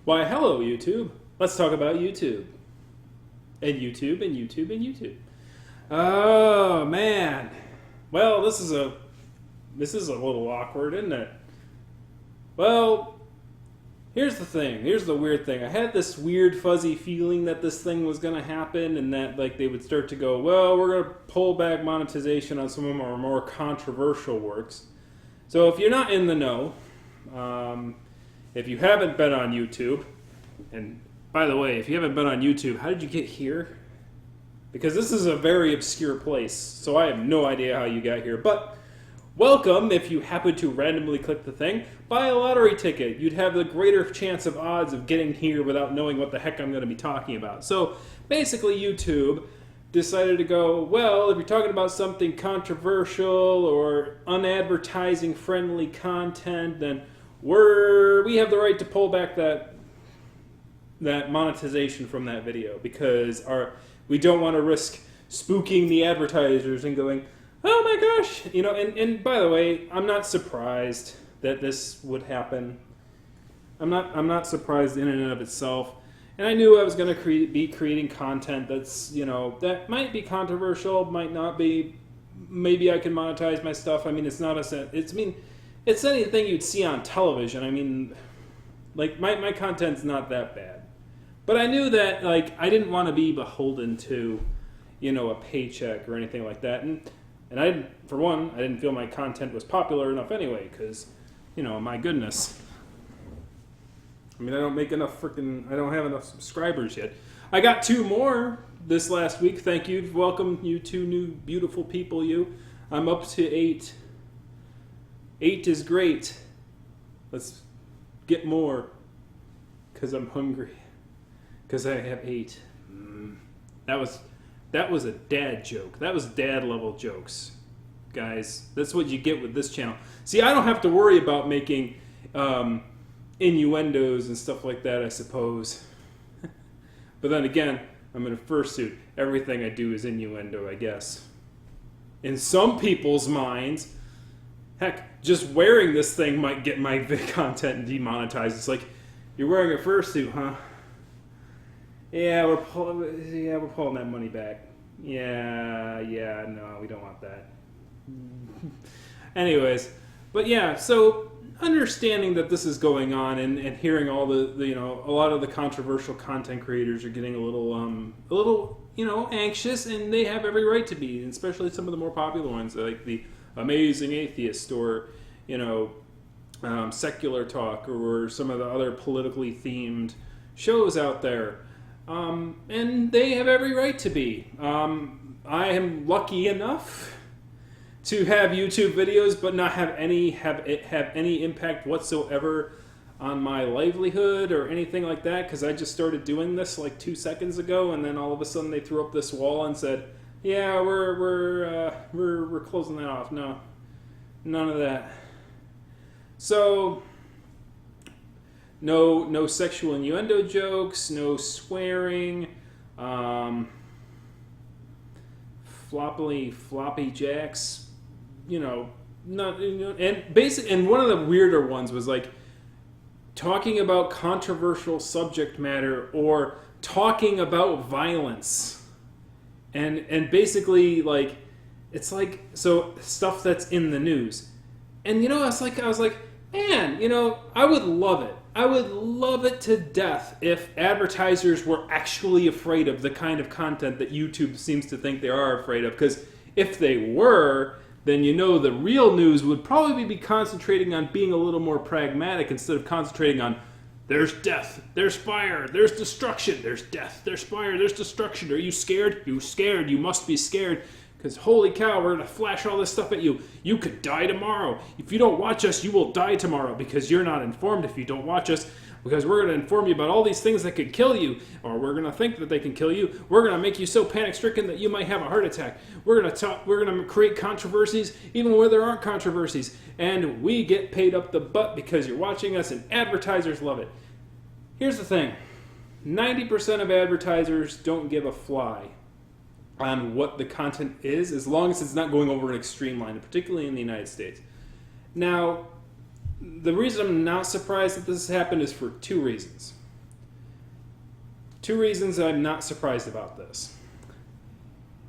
Why, hello, YouTube. Let's talk about YouTube. And YouTube, and YouTube, and YouTube. Oh, man. Well, this is a little awkward, isn't it? Well, here's the thing. Here's the weird thing. I had this weird, fuzzy feeling that this thing was going to happen and that like they would start to go, well, we're going to pull back monetization on some of our more controversial works. So if you're not in the know, if you haven't been on YouTube, and by the way, if you haven't been on YouTube, how did you get here? Because this is a very obscure place, so I have no idea how you got here. But welcome if you happen to randomly click the thing. Buy a lottery ticket. You'd have the greater chance of odds of getting here without knowing what the heck I'm going to be talking about. So basically YouTube decided to go, well, if you're talking about something controversial or unadvertising friendly content, then we have the right to pull back that monetization from that video because we don't want to risk spooking the advertisers and going, oh my gosh, and by the way, I'm not surprised that this would happen. I'm not surprised in and of itself. And I knew I was going to be creating content that's, that might be controversial, might not be. Maybe I can monetize my stuff. I mean, it's anything you'd see on television. I mean, like my content's not that bad. But I knew that like I didn't want to be beholden to, a paycheck or anything like that. And I didn't feel my content was popular enough anyway, because, my goodness. I mean, I don't have enough subscribers yet. I got 2 more this last week. Thank you. Welcome, you 2 new beautiful people, you. I'm up to 8. 8 is great. Let's get more, because I'm hungry. Because I have 8. That was a dad joke. That was dad level jokes, guys. That's what you get with this channel. See, I don't have to worry about making innuendos and stuff like that, I suppose. But then again, I'm in a fursuit. Everything I do is innuendo, I guess. In some people's minds, heck, just wearing this thing might get my content demonetized. It's like, you're wearing a fursuit, huh? Yeah, we're pulling that money back. Yeah, no, we don't want that. Anyways, but yeah, so understanding that this is going on and hearing all the a lot of the controversial content creators are getting a little anxious, and they have every right to be, and especially some of the more popular ones like the Amazing Atheist or Secular Talk or some of the other politically themed shows out there. And they have every right to be. I am lucky enough to have YouTube videos, but not have any impact whatsoever on my livelihood or anything like that. Because I just started doing this like 2 seconds ago, and then all of a sudden they threw up this wall and said, "Yeah, we're closing that off." No, none of that. So. No sexual innuendo jokes, no swearing, floppy jacks, and one of the weirder ones was like talking about controversial subject matter or talking about violence, and basically like it's like so stuff that's in the news, and I was like, man, I would love it. I would love it to death if advertisers were actually afraid of the kind of content that YouTube seems to think they are afraid of. Because if they were, then the real news would probably be concentrating on being a little more pragmatic instead of concentrating on there's death, there's fire, there's destruction, there's death, there's fire, there's destruction. Are you scared? You scared. You must be scared. Because holy cow, we're going to flash all this stuff at you. You could die tomorrow. If you don't watch us, you will die tomorrow because you're not informed if you don't watch us. Because we're going to inform you about all these things that could kill you. Or we're going to think that they can kill you. We're going to make you so panic-stricken that you might have a heart attack. We're going to create controversies even where there aren't controversies. And we get paid up the butt because you're watching us and advertisers love it. Here's the thing. 90% of advertisers don't give a fly on what the content is, as long as it's not going over an extreme line, particularly in the United States. Now, the reason I'm not surprised that this has happened is for 2 reasons. Two reasons I'm not surprised about this.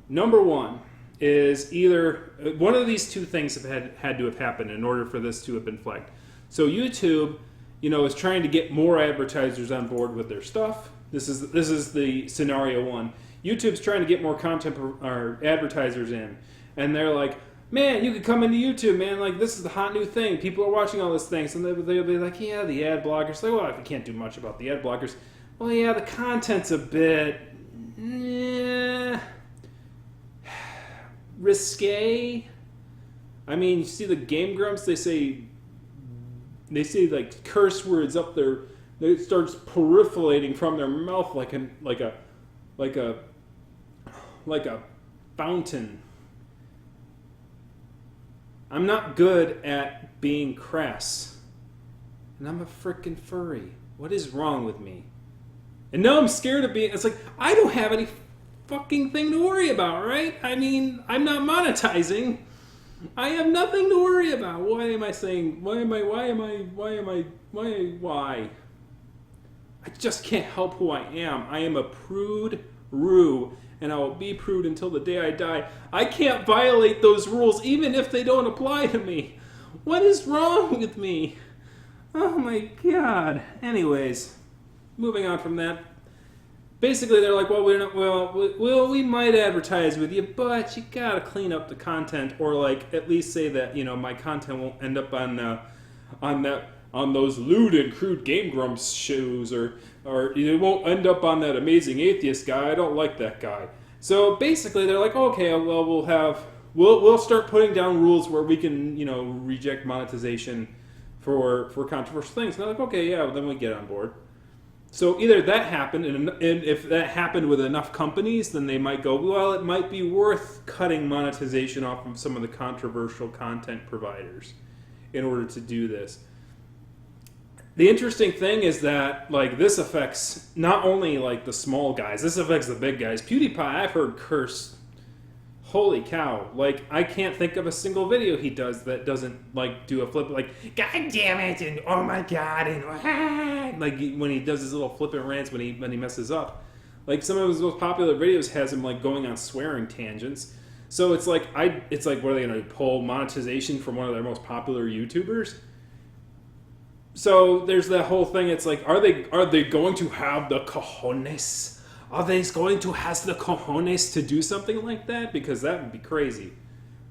Number one is either one of these two things have had to have happened in order for this to have been flagged. So YouTube, is trying to get more advertisers on board with their stuff. This is the scenario one. YouTube's trying to get more content or advertisers in, and they're like, man, you could come into YouTube, man. Like, this is the hot new thing. People are watching all this thing. So they'll be like, yeah, the ad blockers. Like, well, we can't do much about the ad blockers. Well, yeah, the content's a bit risque. I mean, you see the Game Grumps, they say like curse words up there. It starts proliferating from their mouth like a fountain. I'm not good at being crass. And I'm a frickin' furry. What is wrong with me? And now I'm scared of being... It's like, I don't have any fucking thing to worry about, right? I mean, I'm not monetizing. I have nothing to worry about. Why am I saying... Why? I just can't help who I am. I am a prude roo. And I will be prude until the day I die. I can't violate those rules even if they don't apply to me. What is wrong with me? Oh my god. Anyways, moving on from that. Basically, they're like, we might advertise with you, but you gotta clean up the content, or like at least say that my content won't end up on those lewd and crude Game Grumps shows, or it won't end up on that Amazing Atheist guy. I don't like that guy. So basically, they're like, okay, well, we'll start putting down rules where we can, reject monetization for controversial things. And they're like, okay, yeah, well, then we get on board. So either that happened, and if that happened with enough companies, then they might go, well, it might be worth cutting monetization off of some of the controversial content providers in order to do this. The interesting thing is that, like, this affects not only, like, the small guys. This affects the big guys. PewDiePie, I've heard curse. Holy cow. Like, I can't think of a single video he does that doesn't, like, do a flip, like, God damn it, and oh my god, and like, when he does his little flippant rants when he messes up. Like, some of his most popular videos has him, like, going on swearing tangents. So it's like, what are they going to pull monetization from one of their most popular YouTubers? So there's that whole thing. It's like, are they going to have the cojones? Are they going to have the cojones to do something like that? Because that would be crazy.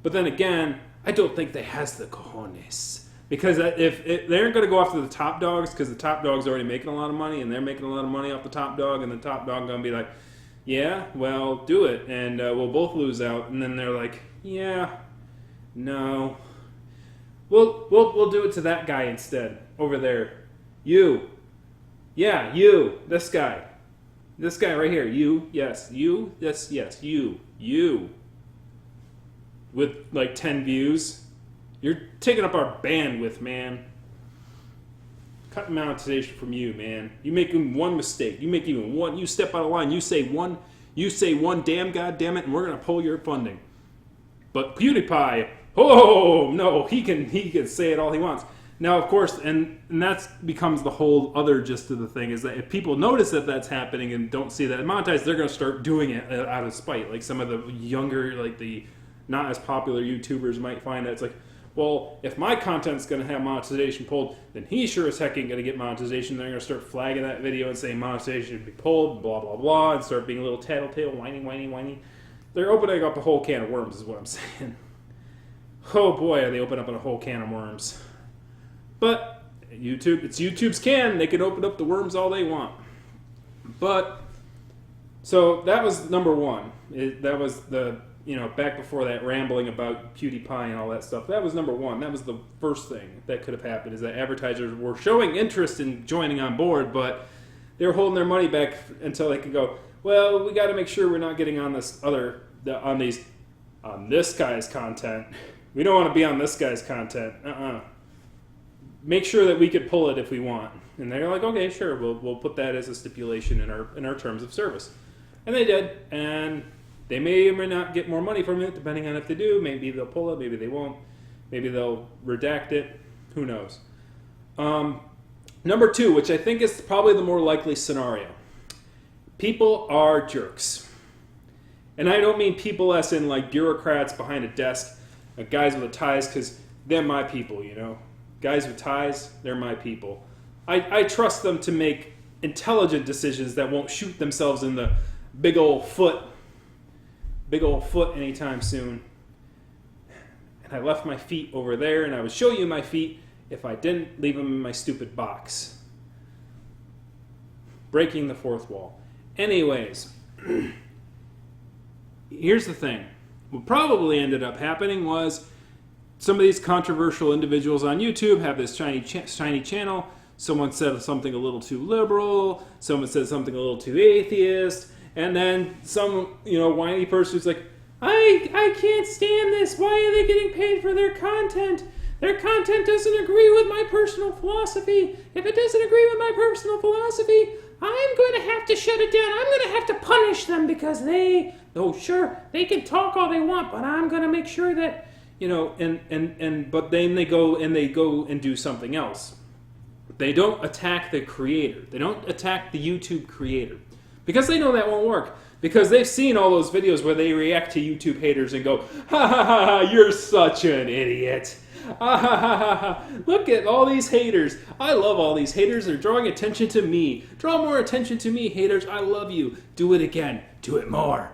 But then again, I don't think they has the cojones. Because if they aren't going to go after the top dogs, because the top dog's already making a lot of money, and they're making a lot of money off the top dog, and the top dog going to be like, yeah, well, do it, and we'll both lose out. And then they're like, yeah, no. We'll do it to that guy instead. Over there. You. Yeah, you. This guy. This guy right here. You. Yes. You. Yes. You. You. With like 10 views. You're taking up our bandwidth, man. Cut monetization from you, man. You make even one mistake. You make even one. You step out of line. You say one damn goddamn it, and we're gonna pull your funding. But PewDiePie, oh no, he can say it all he wants. Now, of course, and that becomes the whole other gist of the thing, is that if people notice that that's happening and don't see that monetized, they're going to start doing it out of spite. Like some of the younger, like the not as popular YouTubers might find that it's like, well, if my content's going to have monetization pulled, then he sure as heck ain't going to get monetization. They're going to start flagging that video and saying monetization should be pulled, blah, blah, blah, and start being a little tattletale, whiny. They're opening up a whole can of worms is what I'm saying. Oh boy, are they opening up a whole can of worms. But it's YouTube's can. They can open up the worms all they want. But, so that was number one. That was the, back before that rambling about PewDiePie and all that stuff. That was number one. That was the first thing that could have happened, is that advertisers were showing interest in joining on board, but they were holding their money back until they could go, well, we got to make sure we're not getting on this guy's content. We don't want to be on this guy's content. Make sure that we could pull it if we want. And they're like, okay, sure, we'll put that as a stipulation in our terms of service. And they did, and they may or may not get more money from it, depending on if they do. Maybe they'll pull it, maybe they won't. Maybe they'll redact it. Who knows? Number two, which I think is probably the more likely scenario. People are jerks. And I don't mean people as in like bureaucrats behind a desk, guys with ties, because they're my people, you know. Guys with ties, they're my people. I trust them to make intelligent decisions that won't shoot themselves in the big old foot anytime soon. And I left my feet over there, and I would show you my feet if I didn't leave them in my stupid box. Breaking the fourth wall. Anyways, here's the thing. What probably ended up happening was some of these controversial individuals on YouTube have this shiny channel. Someone said something a little too liberal. Someone said something a little too atheist. And then some, whiny person who's like, I can't stand this. Why are they getting paid for their content? Their content doesn't agree with my personal philosophy. If it doesn't agree with my personal philosophy, I'm going to have to shut it down. I'm going to have to punish them because they can talk all they want, but I'm going to make sure that, but then they go and do something else. They don't attack the creator. They don't attack the YouTube creator because they know that won't work. Because they've seen all those videos where they react to YouTube haters and go, ha ha ha ha, you're such an idiot. Ha ha ha ha ha, look at all these haters. I love all these haters. They're drawing attention to me. Draw more attention to me, haters. I love you. Do it again. Do it more.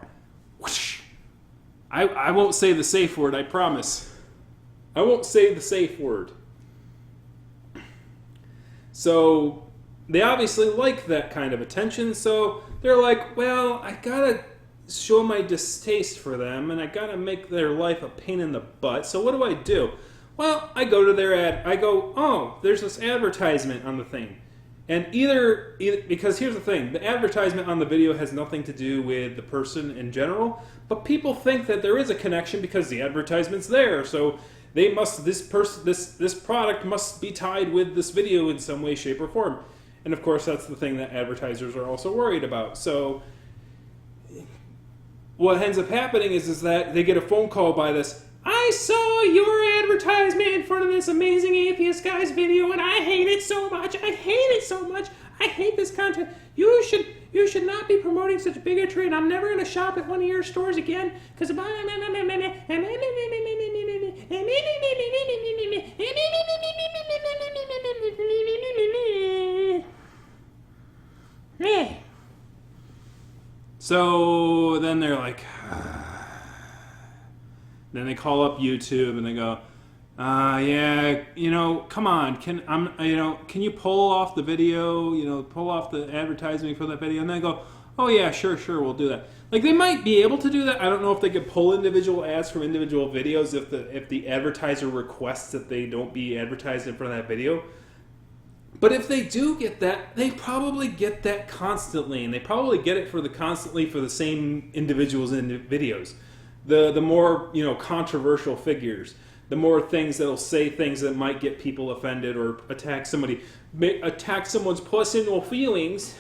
Whoosh. I won't say the safe word, I promise. I won't say the safe word. So they obviously like that kind of attention, so they're like, well, I gotta show my distaste for them, and I gotta make their life a pain in the butt, so what do? Well, I go to their ad, I go, oh, there's this advertisement on the thing. And either, because here's the thing, the advertisement on the video has nothing to do with the person in general, but people think that there is a connection because the advertisement's there, so this product must be tied with this video in some way, shape, or form. And of course, that's the thing that advertisers are also worried about. So what ends up happening is that they get a phone call by this, I saw your advertisement in front of this amazing atheist guy's video, and I hate it so much. I hate it so much. I hate this content. You should not be promoting such bigotry, and I'm never going to shop at one of your stores again because So then they're like, then they call up YouTube and they go, yeah, come on, can you pull off the video, pull off the advertising for that video? And they go, oh yeah, sure, we'll do that. Like they might be able to do that. I don't know if they could pull individual ads from individual videos if the advertiser requests that they don't be advertised in front of that video. But if they do get that, they probably get that constantly, and they probably get it constantly for the same individuals in the videos. The more controversial figures, the more things that'll say things that might get people offended or attack someone's personal feelings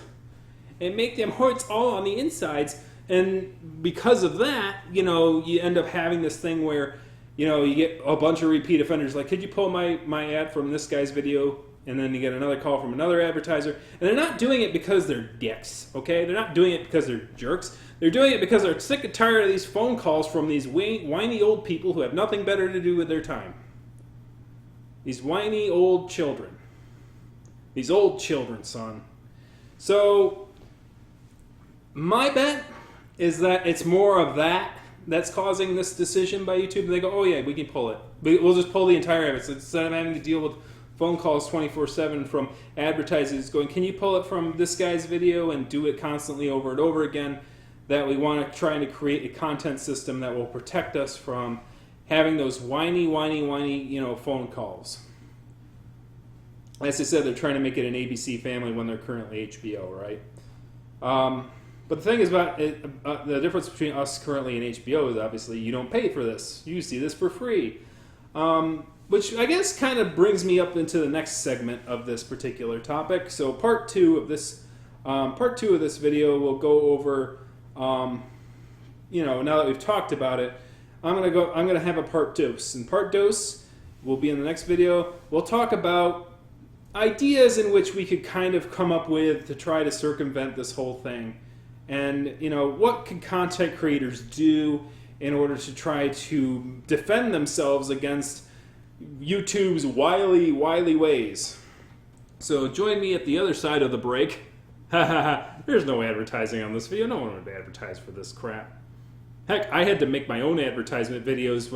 and make them hurt all on the insides. And because of that, you end up having this thing where you get a bunch of repeat offenders. Like, could you pull my ad from this guy's video? And then you get another call from another advertiser. And they're not doing it because they're dicks, okay? They're not doing it because they're jerks. They're doing it because they're sick and tired of these phone calls from these whiny old people who have nothing better to do with their time. These whiny old children. These old children, son. So, my bet is that it's more of that's causing this decision by YouTube. They go, oh yeah, we can pull it. We'll just pull the entire ad. So instead of having to deal with phone calls 24/7 from advertisers going, can you pull it from this guy's video and do it constantly over and over again, that we want to try to create a content system that will protect us from having those whiny phone calls. As I said, they're trying to make it an ABC family when they're currently HBO, right? But the thing is about the difference between us currently and HBO is obviously you don't pay for this. You see this for free. Which I guess kind of brings me up into the next segment of this particular topic. So part two of this video will go over, now that we've talked about it, I'm gonna have a part dose, and part dose will be in the next video. We'll talk about ideas in which we could kind of come up with to try to circumvent this whole thing, And, you know, what can content creators do in order to try to defend themselves against YouTube's wily ways? So join me at the other side of the break. There's no advertising on this video. No one would advertise for this crap. Heck, I had to make my own advertisement videos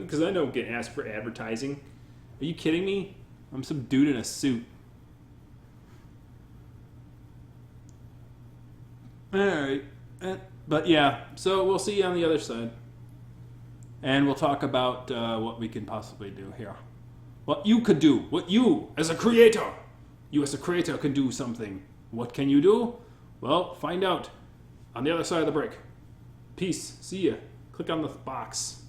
because I don't get asked for advertising. Are you kidding me? I'm some dude in a suit. Alright. But yeah, so we'll see you on the other side. And we'll talk about what we can possibly do here. What you could do. What you, as a creator, can do something. What can you do? Well, find out on the other side of the break. Peace. See ya. Click on the box.